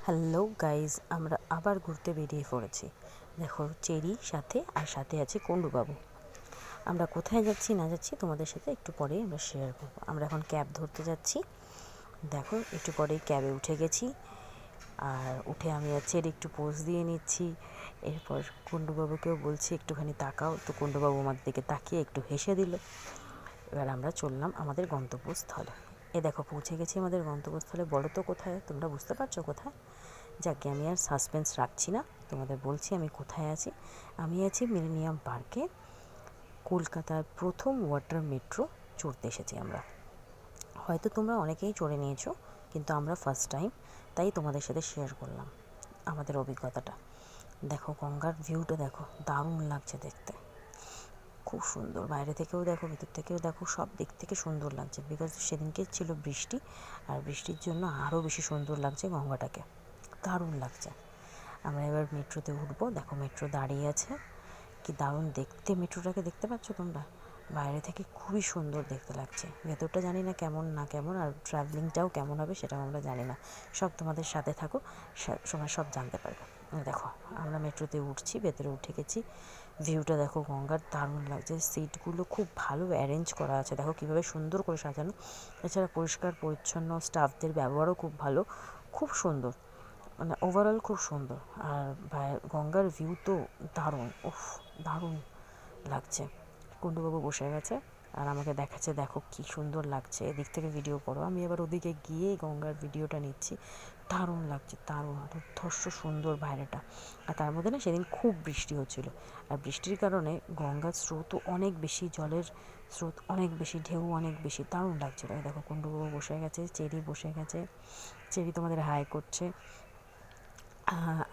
Hello guys, আমরা আবার ঘুরতে বেরিয়ে পড়েছি। দেখো, চেরি সাথে আর সাথে আছে কুণ্ডুবাবু। আমরা কোথায় যাচ্ছি না যাচ্ছি তোমাদের সাথে একটু পরেই আমরা শেয়ার করবো। আমরা এখন ক্যাব ধরতে যাচ্ছি। দেখো, একটু পরেই ক্যাবে উঠে গেছি। আর উঠে আমি আর চেরি একটু পোজ দিয়ে নিচ্ছি। এরপর কুণ্ডুবাবুকেও বলছি একটুখানি তাকাও, তো কুণ্ডুবাবু আমাদের দিকে তাকিয়ে একটু হেসে দিল। এবার আমরা চললাম আমাদের গন্তব্যস্থলে। দেখো, পৌঁছে গেছি আমাদের গন্তব্যস্থলে। বলো তো কোথায়? তোমরা বুঝতে পারছো কোথায়? যাকে আমি আর সাসপেন্স রাখছি না, তোমাদের বলছি আমি কোথায় আছি। আমি আছি মিলেনিয়াম পার্কে। কলকাতার প্রথম ওয়াটার মেট্রো চড়তে এসেছি আমরা। হয়তো তোমরা অনেকেই চড়ে নিয়েছো, কিন্তু আমরা ফার্স্ট টাইম, তাই তোমাদের সাথে শেয়ার করলাম আমাদের অভিজ্ঞতাটা। দেখো, গঙ্গার ভিউটা দেখো, দারুণ লাগছে দেখতে, খুব সুন্দর। বাইরে থেকেও দেখো, ভিতর থেকেও দেখো, সব দিক থেকে সুন্দর লাগছে। বিকজ সেদিনকে ছিল বৃষ্টি, আর বৃষ্টির জন্য আরও বেশি সুন্দর লাগছে গঙ্গাটাকে, দারুণ লাগছে। আমরা এবার মেট্রোতে উঠবো। দেখো, মেট্রো দাঁড়িয়ে আছে, কি দারুণ দেখতে। মেট্রোটাকে দেখতে পাচ্ছ তোমরা? বাইরে থেকে খুবই সুন্দর দেখতে লাগছে। ভেতরটা জানি না কেমন না কেমন, আর ট্রাভেলিংটাও কেমন হবে সেটাও আমরা জানি না। সব তোমাদের সাথে থাকো, সময় সব জানতে পারবে। দেখো, আমরা মেট্রোতে উঠছি, ভেতরে উঠে গেছি। ভিউটা দেখো গঙ্গার, দারুণ লাগছে। সিটগুলো খুব ভালো অ্যারেঞ্জ করা আছে, দেখো কীভাবে সুন্দর করে সাজানো। এছাড়া পরিষ্কার পরিচ্ছন্ন, স্টাফদের ব্যবহারও খুব ভালো, খুব সুন্দর, মানে ওভারঅল খুব সুন্দর। আর গঙ্গার ভিউ তো দারুণ, উফ, দারুণ লাগছে। কুণ্ডুবাবু বসে গেছে আর আমাকে দেখাচ্ছে, দেখো কি সুন্দর লাগছে, এদিক থেকে ভিডিও করো। আমি এবার ওদিকে গিয়ে গঙ্গার ভিডিওটা নিচ্ছি। দারুণ লাগছে, দারুণ, দুর্ধর্ষ সুন্দর বাইরেটা। আর তার মধ্যে না, সেদিন খুব বৃষ্টি হচ্ছিল, আর বৃষ্টির কারণে গঙ্গার স্রোতও অনেক বেশি, জলের স্রোত অনেক বেশি, ঢেউ অনেক বেশি, দারুণ লাগছিল। দেখো, কুণ্ডুবাবু বসে গেছে, চেরি বসে গেছে, চেরি তোমাদের হাই করছে।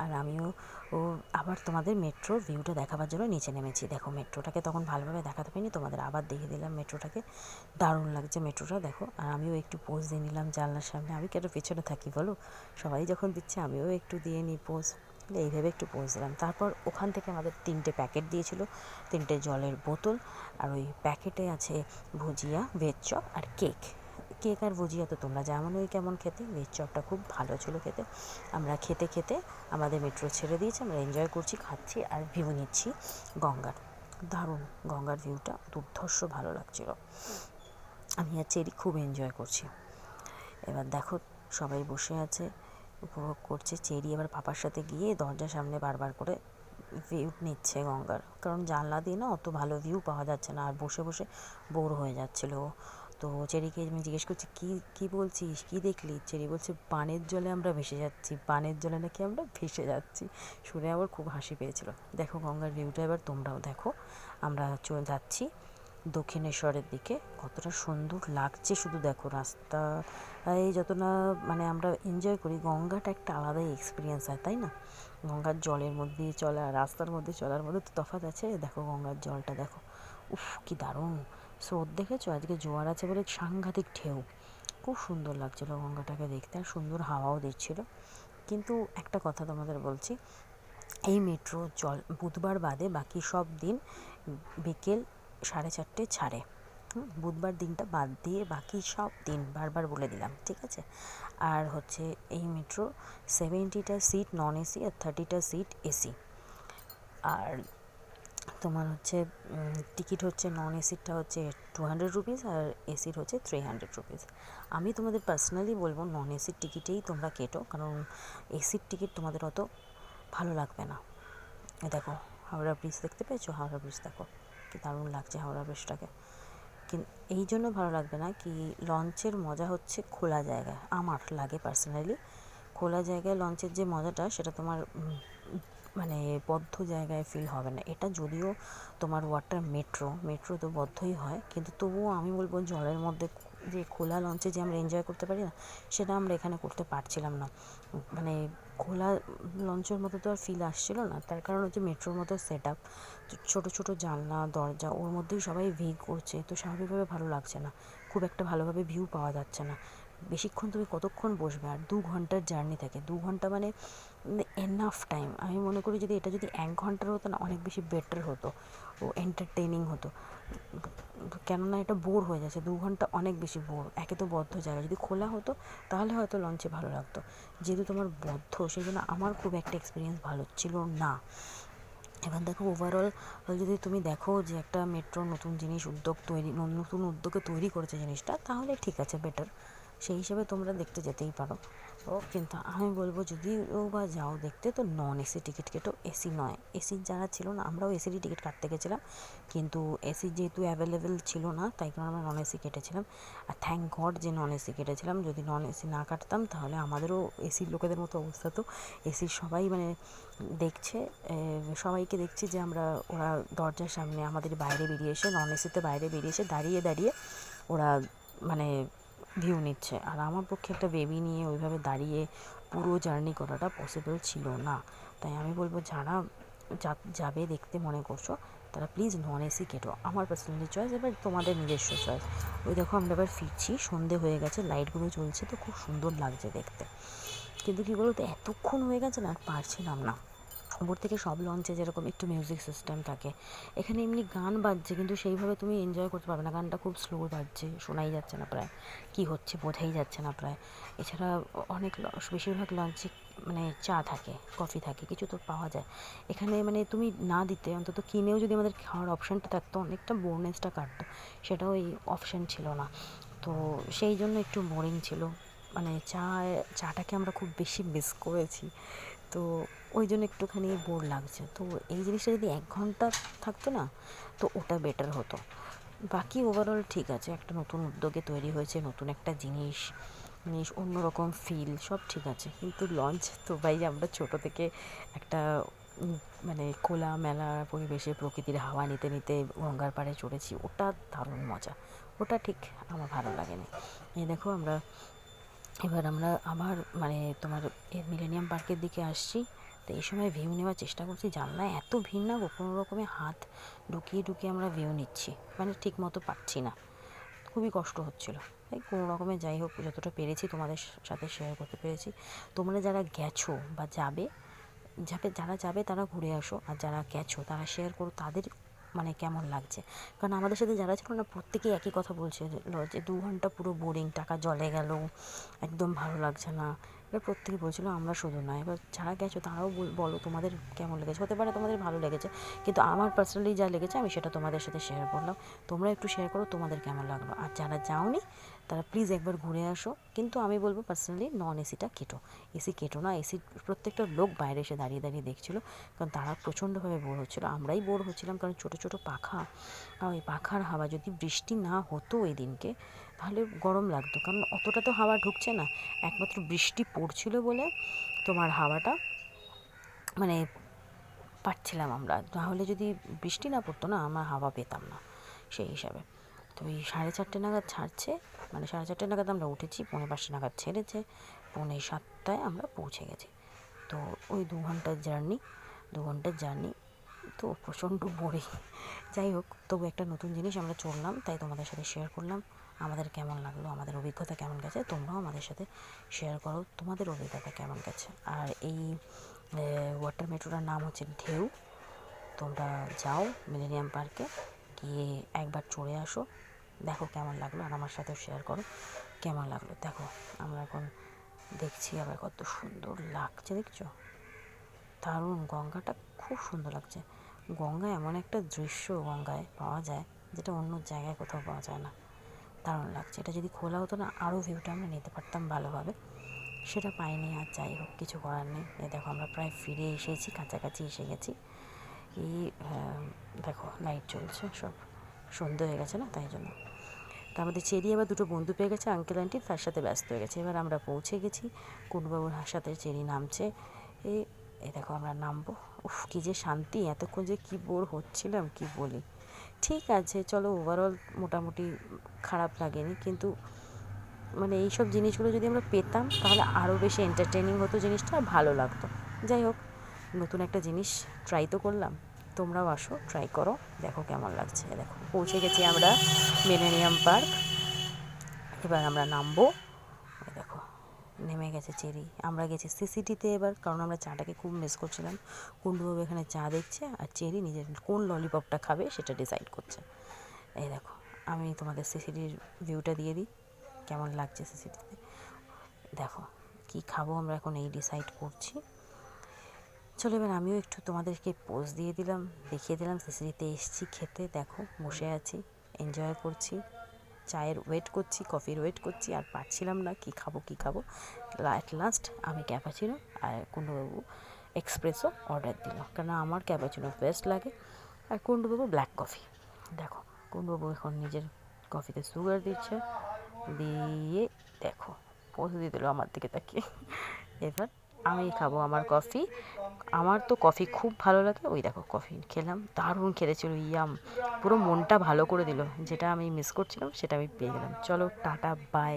আর আমিও আবার তোমাদের মেট্রোর ভিউটা দেখাবার জন্য নিচে নেমেছি। দেখো, মেট্রোটাকে তখন ভালোভাবে দেখাতে পারিনি, তোমাদের আবার দেখিয়ে দিলাম মেট্রোটাকে। দারুণ লাগছে মেট্রোটা, দেখো। আর আমিও একটু পোজ দিয়ে নিলাম জানলার সামনে। আমি কেন পেছনে থাকি বলো? সবাই যখন দিচ্ছে আমিও একটু দিয়ে নিই পোজ। এইভাবে একটু পোজ দিলাম। তারপর ওখান থেকে আমাদের 3টে প্যাকেট দিয়েছিল, 3টে জলের বোতল, আর ওই প্যাকেটে আছে ভুজিয়া, ভেজ চপ আর কেক। কেক আর ভুজিয়া তো তোমরা যেমনই কেমন খেতে, ভেজ চপটা খুব ভালো ছিল খেতে। আমরা খেতে খেতে আমাদের মেট্রো ছেড়ে দিয়েছে, আমরা এনজয় করছি, খাচ্ছি আর ভিউ নিচ্ছি গঙ্গার। দারুণ, গঙ্গার ভিউটা দুর্ধর্ষ ভালো লাগছিল। আমি আর চেরি খুব এনজয় করছি। এবার দেখো, সবাই বসে আছে, উপভোগ করছে। চেরি এবার পাপার সাথে গিয়ে দরজার সামনে বারবার করে ভিউ নিচ্ছে গঙ্গার, কারণ জানলা দিয়ে না অত ভালো ভিউ পাওয়া যাচ্ছে না, আর বসে বসে বোর হয়ে যাচ্ছিলো। তো চেরিকে আমি জিজ্ঞেস করছি, কি বলছিস, কি দেখলি? চেরি বলছে, বানের জলে আমরা ভেসে যাচ্ছি, বানের জলে নাকি আমরা ভেসে যাচ্ছি। শুনে আবার খুব হাসি পেয়েছিল। দেখো গঙ্গার ভিউটা এবার তোমরাও দেখো। আমরা যাচ্ছি দক্ষিণেশ্বরের দিকে। কতটা সুন্দর লাগছে শুধু দেখো। রাস্তা এই যত না মানে আমরা এনজয় করি, গঙ্গাটা একটা আলাদাই এক্সপিরিয়েন্স হয়, তাই না? গঙ্গার জলের মধ্যে দিয়ে চলা, রাস্তার মধ্যে চলার মধ্যে তো তফাৎ আছে। দেখো গঙ্গার জলটা দেখো, উফ কি দারুণ স্রোত। দেখেছো? আজকে জোয়ার আছে বলে সাংঘাতিক ঢেউ, খুব সুন্দর লাগছিল গঙ্গাটাকে দেখতে, আর সুন্দর হাওয়াও দিচ্ছিল। কিন্তু একটা কথা তোমাদের বলছি, এই মেট্রো বুধবার বাদে বাকি সব দিন বিকেল 4:30 ছাড়ে। বুধবার দিনটা বাদ দিয়ে বাকি সব দিন, বারবার বলে দিলাম, ঠিক আছে? আর হচ্ছে এই মেট্রো 70টা সিট নন এসি আর 30টা সিট এসি। আর তোমার হচ্ছে টিকিট হচ্ছে, নন এসিরটা হচ্ছে 200 রুপিস আর এসির হচ্ছে 300 রুপিস। আমি তোমাদের পার্সোনালি বলবো নন এসির টিকিটেই তোমরা কেটো, কারণ এসির টিকিট তোমাদের অত ভালো লাগবে না। দেখো, হাওড়া ব্রিজ দেখতে পেয়েছো? হাওড়া ব্রিজ দেখো, কি দারুণ লাগছে হাওড়া ব্রিজটাকে। এই জন্য ভালো লাগবে না কি, লঞ্চের মজা হচ্ছে খোলা জায়গায়, আমার লাগে পার্সোনালি। খোলা জায়গায় লঞ্চের যে মজাটা, সেটা তোমার মানে বদ্ধ জায়গায় ফিল হবে না। এটা যদিও তোমার ওয়াটার মেট্রো তো বদ্ধই হয়, কিন্তু তবুও আমি বলবো জলের মধ্যে যে খোলা লঞ্চে যে আমরা এনজয় করতে পারি না, সেটা আমরা এখানে করতে পারছিলাম না। মানে খোলা লঞ্চের মতো তো আর ফিল আসছিল না। তার কারণ হচ্ছে মেট্রোর মতো সেট আপ, ছোটো ছোটো জানলা দরজা, ওর মধ্যেই সবাই ভিড় করছে, তো স্বাভাবিকভাবে ভালো লাগছে না, খুব একটা ভালোভাবে ভিউ পাওয়া যাচ্ছে না। বেশিক্ষণ তুমি কতক্ষণ বসবে, আর 2 ঘন্টার জার্নি থাকে। 2 ঘন্টা মানে এনাফ টাইম। আমি মনে করি যদি এটা যদি 1 ঘন্টার হতো না, অনেক বেশি বেটার হতো, ও এন্টারটেনিং হতো। কেননা এটা বোর হয়ে যাচ্ছে, 2 ঘন্টা অনেক বেশি বোর। একে তো বদ্ধ জায়গা, যদি খোলা হতো তাহলে হয়তো লঞ্চে ভালো লাগতো। যেহেতু তোমার বদ্ধ, সেই জন্য আমার খুব একটা এক্সপিরিয়েন্স ভালো ছিল না। এবার দেখো ওভারঅল যদি তুমি দেখো যে একটা মেট্রো নতুন জিনিস উদ্যোগ তৈরি, নতুন উদ্যোগে তৈরি করেছে জিনিসটা, তাহলে ঠিক আছে, বেটার। সেই হিসেবে তোমরা দেখতে যেতেই পারো। ও কিন্তু আমি বলবো যদি ও বা যাও দেখতে, তো নন এসি টিকিট কেটো, এসি নয়। এসির যারা ছিল না, আমরাও এসিরই টিকিট কাটতে গেছিলাম, কিন্তু এসি যেহেতু অ্যাভেলেবেল ছিল না, তাই কারণে আমরা নন এসি কেটেছিলাম। আর থ্যাংক গড যে নন এসি কেটেছিলাম। যদি নন এসি না কাটতাম তাহলে আমাদেরও এসির লোকেদের মতো অবস্থা। তো এসির সবাই মানে দেখছে, সবাইকে দেখছি যে আমরা, ওরা দরজার সামনে আমাদের বাইরে বেরিয়ে এসে, নন এসিতে বাইরে বেরিয়ে এসে দাঁড়িয়ে দাঁড়িয়ে ওরা মানে ভিউ নিচ্ছে। আর আমার পক্ষে একটা বেবি নিয়ে ওইভাবে দাঁড়িয়ে পুরো জার্নি করাটা পসিবল ছিল না। তাই আমি বলবো যারা যাবে দেখতে মনে করছো, তারা প্লিজ নন এসি কেটো। আমার পার্সোনালি চয়েস, এবার তোমাদের নিজস্ব চয়েস। ওই দেখো আমরা এবার ফিরছি, সন্ধে হয়ে গেছে, লাইটগুলো জ্বলছে, তো খুব সুন্দর লাগছে দেখতে। কিন্তু কী বলো তো, এতক্ষণ হয়ে গেছে না, আর পারছিলাম না। ওপর থেকে সব লঞ্চে যেরকম একটু মিউজিক সিস্টেম থাকে, এখানে এমনি গান বাজছে, কিন্তু সেইভাবে তুমি এনজয় করতে পারবে না। গানটা খুব স্লো বাজছে, শোনাই যাচ্ছে না প্রায়, কী হচ্ছে বোঝাই যাচ্ছে না প্রায়। এছাড়া অনেক বেশিরভাগ লঞ্চে মানে চা থাকে, কফি থাকে, কিছু তো পাওয়া যায়। এখানে মানে তুমি না দিতে অন্তত কিনেও যদি আমাদের খাওয়ার অপশানটা থাকতো, অনেকটা বোরনেসটা কাটতো। সেটাও এই অপশান ছিল না, তো সেই জন্য একটু বোরিং ছিল। মানে চাটাকে আমরা খুব বেশি মিস করেছি, তো ওই জন্য একটুখানি বোর লাগছে। তো এই জিনিসটা যদি 1 ঘন্টা থাকতো না, তো ওটা বেটার হতো। বাকি ওভারঅল ঠিক আছে, একটা নতুন উদ্যোগে তৈরি হয়েছে, নতুন একটা জিনিস, অন্যরকম ফিল, সব ঠিক আছে। কিন্তু লঞ্চ তো ভাই, আমরা ছোটো থেকে একটা মানে খোলামেলা পরিবেশে প্রকৃতির হাওয়া নিতে নিতে গঙ্গার পাড়ে চড়েছি, ওটা দারুণ মজা। ওটা ঠিক আমার ভালো লাগেনি। এই দেখো এবার আমরা আবার মানে তোমার মিলেনিয়াম পার্কের দিকে আসছি। তো এই সময় ভিউ নেওয়ার চেষ্টা করছি, জানলায় এত ভিড় না গো, কোনো রকমে হাত ঢুকিয়ে ঢুকিয়ে আমরা ভিউ নিচ্ছি, মানে ঠিক মতো পাচ্ছি না, খুবই কষ্ট হচ্ছিলো। তাই কোনো রকমে যাই হোক, যতটা পেরেছি তোমাদের সাথে শেয়ার করতে পেরেছি। তোমরা যারা গেছো বা যারা যাবে তারা ঘুরে আসো, আর যারা গেছো তারা শেয়ার করো তাদের মানে কেমন লাগছে। কারণ আমাদের সাথে যারা ছিল না, প্রত্যেকেই একই কথা বলছে যে 2 ঘন্টা পুরো বোরিং, টাকা জলে গেল, একদম ভালো লাগছে না। এবার প্রত্যেকে বলছিল, আমরা শুধু নয়, এবার যারা গেছো তারাও বলো তোমাদের কেমন লেগেছে। হতে পারে তোমাদের ভালো লেগেছে, কিন্তু আমার পার্সোনালি যা লেগেছে আমি সেটা তোমাদের সাথে শেয়ার করলাম। তোমরা একটু শেয়ার করো তোমাদের কেমন লাগলো। আর যারা যাওনি তারা প্লিজ একবার ঘুরে আসো। কিন্তু আমি বলবো পার্সোনালি নন এসিটা কেটো, এসি কেটো না। এসি প্রত্যেকটা লোক বাইরে এসে দাঁড়িয়ে দাঁড়িয়ে দেখছিলো, কারণ তারা প্রচণ্ডভাবে বোর হচ্ছিলো, আমরাই বোর হচ্ছিলাম। কারণ ছোটো ছোটো পাখা, আর ওই পাখার হাওয়া, যদি বৃষ্টি না হতো ওই দিনকে তাহলে গরম লাগতো, কারণ অতটা তো হাওয়া ঢুকছে না। একমাত্র বৃষ্টি পড়ছিল বলে তোমার হাওয়াটা মানে পাচ্ছিলাম আমরা, তাহলে যদি বৃষ্টি না পড়তো না, আমরা হাওয়া পেতাম না সেই হিসাবে। তো ওই 4:30 নাগাদ ছাড়ছে, মানে 4:30 নাগাদ আমরা উঠেছি, 5:45 নাগাদ ছেড়েছে, 6:45 আমরা পৌঁছে গেছি। তো ওই 2 ঘন্টার জার্নি, তো প্রচণ্ড বোরিং। যাই হোক, তবু একটা নতুন জিনিস আমরা চললাম, তাই তোমাদের সাথে শেয়ার করলাম। আমাদের কেমন লাগলো, আমাদের অভিজ্ঞতা কেমন গেছে, তোমরাও আমাদের সাথে শেয়ার করো তোমাদের অভিজ্ঞতা কেমন গেছে। আর এই ওয়াটার মেট্রোটার নাম হচ্ছে ঢেউ। তোমরা যাও মিলেনিয়াম পার্কে, গিয়ে একবার চড়ে আসো, দেখো কেমন লাগলো, আর আমার সাথেও শেয়ার করো কেমন লাগলো। দেখো আমরা এখন দেখছি আবার কত সুন্দর লাগছে, দেখছো? দারুণ, গঙ্গাটা খুব সুন্দর লাগছে। গঙ্গা এমন একটা দৃশ্য গঙ্গায় পাওয়া যায়, যেটা অন্য জায়গায় কোথাও পাওয়া যায় না। দারুণ লাগছে। এটা যদি খোলা হতো না, আরও ভিউটা আমরা নিতে পারতাম ভালোভাবে। সেটা পাইনি, আর যাই হোক, কিছু করার নেই। এই দেখো আমরা প্রায় ফিরে এসেছি, কাছাকাছি এসে গেছি। এই দেখো লাইট জ্বলছে, সব সন্ধে হয়ে গেছে না, তাই জন্য। তার মধ্যে চেরি আবার 2টো বন্ধু পেয়ে গেছে, আঙ্কেল আন্টি, তার সাথে ব্যস্ত হয়ে গেছে। এবার আমরা পৌঁছে গেছি, কুণ্ডুবাবুর সাথে চেরি নামছে। এই দেখো আমরা নামবো। উফ, কী যে শান্তি, এতক্ষণ যে কী বোর হচ্ছিলাম কি বলি। ঠিক আছে, চলো, ওভারঅল মোটামুটি খারাপ লাগেনি, কিন্তু মানে এইসব জিনিসগুলো যদি আমরা পেতাম তাহলে আরও বেশি এন্টারটেনিং হতো জিনিসটা, আর ভালো লাগতো। যাই হোক, নতুন একটা জিনিস ট্রাই তো করলাম, তোমরাও আসো, ট্রাই করো, দেখো কেমন লাগছে। দেখো পৌঁছে গেছি আমরা মিলেনিয়াম পার্ক। এবার আমরা নামবো, নেমে গেছে চেরি। আমরা গেছি সিসিটিতে এবার, কারণ আমরা চাটাকে খুব মিস করছিলাম। কুণ্ডুবাবু এখানে চা দেখছে আর চেরি নিজের কোন ললিপপটা খাবে সেটা ডিসাইড করছে। এই দেখো, আমি তোমাদের সিসিটির ভিউটা দিয়ে দিই, কেমন লাগছে সিসিটিতে। দেখো কি খাবো আমরা এখন এই ডিসাইড করছি। চলো এবার আমিও একটু তোমাদেরকে পোজ দিয়ে দিলাম, দেখিয়ে দিলাম সিসিটিতে এসছি খেতে। দেখো বসে আছি, এনজয় করছি, চায়ের ওয়েট করছি, কফির ওয়েট করছি, আর পাচ্ছিলাম না কি খাবো কী খাবো। অ্যাট লাস্ট আমি ক্যাপাচিনো আর কুণ্ডুবাবু এক্সপ্রেসও অর্ডার দিল, কারণ আমার ক্যাপাচিনো বেস্ট লাগে আর কুণ্ডুবাবু ব্ল্যাক কফি। দেখো কুণ্ডুবাবু এখন নিজের কফিতে সুগার দিচ্ছে, দিয়ে দেখো পোজ দিয়ে দিল আমার দিকে তাকিয়ে। এবার আমি খাবো আমার কফি। আমার তো কফি খুব ভালো লাগে। ওই দেখো কফি খেলাম, দারুণ খেতে ছিল, ইয়াম, পুরো মনটা ভালো করে দিল। যেটা আমি মিস করছিলাম সেটা আমি পেয়ে গেলাম। চলো টাটা বাই।